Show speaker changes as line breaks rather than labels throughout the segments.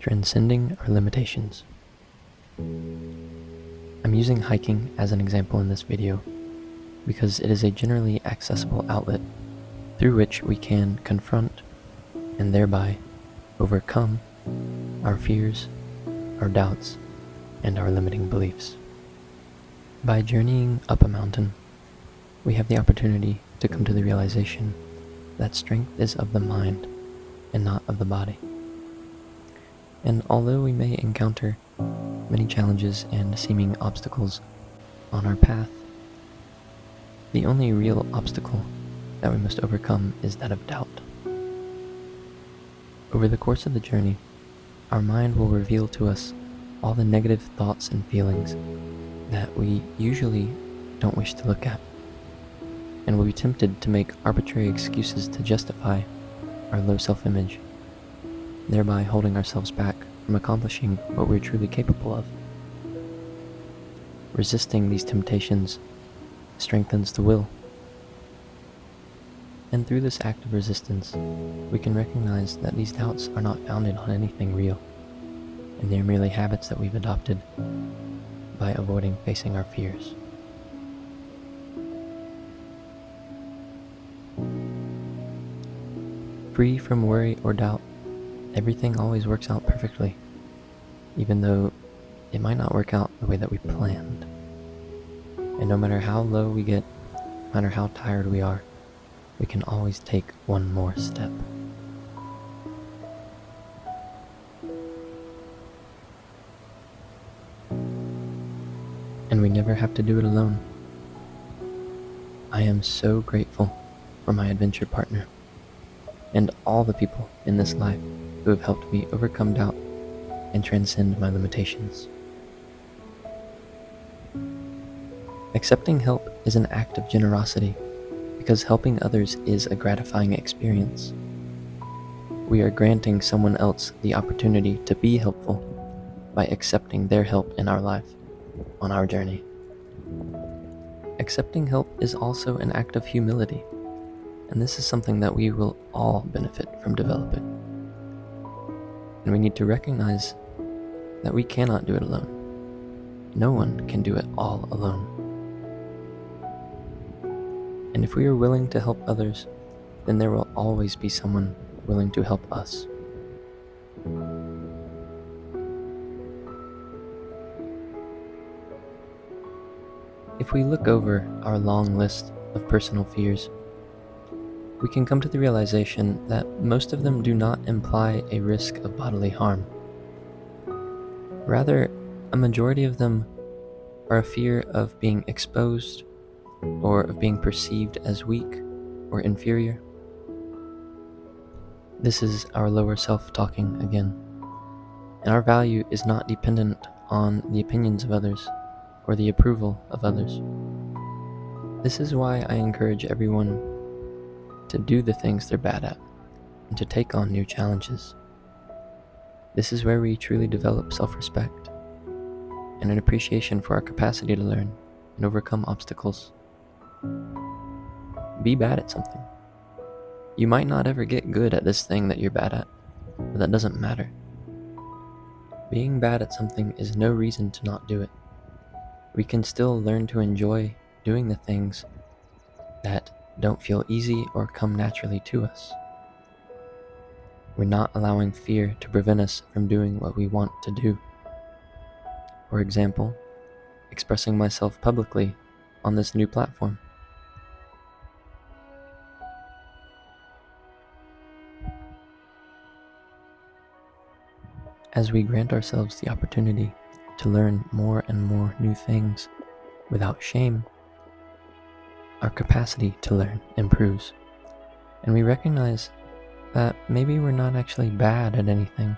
Transcending our limitations. I'm using hiking as an example in this video because it is a generally accessible outlet through which we can confront and thereby overcome our fears, our doubts, and our limiting beliefs. By journeying up a mountain, we have the opportunity to come to the realization that strength is of the mind and not of the body. And although we may encounter many challenges and seeming obstacles on our path, the only real obstacle that we must overcome is that of doubt. Over the course of the journey, our mind will reveal to us all the negative thoughts and feelings that we usually don't wish to look at, and we'll be tempted to make arbitrary excuses to justify our low self-image, thereby holding ourselves back from accomplishing what we're truly capable of. Resisting these temptations strengthens the will. And through this act of resistance, we can recognize that these doubts are not founded on anything real, and they're merely habits that we've adopted by avoiding facing our fears. Free from worry or doubt, everything always works out perfectly, even though it might not work out the way that we planned. And no matter how low we get, no matter how tired we are, we can always take one more step. And we never have to do it alone. I am so grateful for my adventure partner and all the people in this life who have helped me overcome doubt and transcend my limitations. Accepting help is an act of generosity because helping others is a gratifying experience. We are granting someone else the opportunity to be helpful by accepting their help in our life on our journey. Accepting help is also an act of humility, and this is something that we will all benefit from developing. And we need to recognize that we cannot do it alone. No one can do it all alone. And if we are willing to help others, then there will always be someone willing to help us. If we look over our long list of personal fears, we can come to the realization that most of them do not imply a risk of bodily harm. Rather, a majority of them are a fear of being exposed or of being perceived as weak or inferior. This is our lower self talking again, and our value is not dependent on the opinions of others or the approval of others. This is why I encourage everyone to do the things they're bad at and to take on new challenges. This is where we truly develop self-respect and an appreciation for our capacity to learn and overcome obstacles. Be bad at something. You might not ever get good at this thing that you're bad at, but that doesn't matter. Being bad at something is no reason to not do it. We can still learn to enjoy doing the things that don't feel easy or come naturally to us. We're not allowing fear to prevent us from doing what we want to do. For example, expressing myself publicly on this new platform. As we grant ourselves the opportunity to learn more and more new things without shame, our capacity to learn improves, and we recognize that maybe we're not actually bad at anything,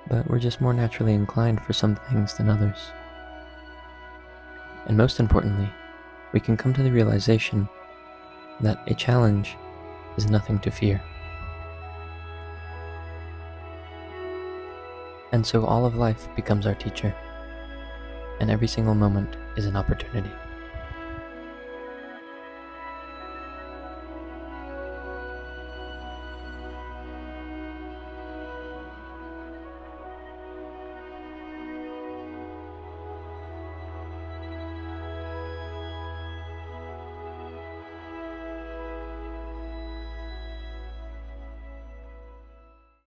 but we're just more naturally inclined for some things than others. And most importantly, we can come to the realization that a challenge is nothing to fear. And so all of life becomes our teacher, and every single moment is an opportunity.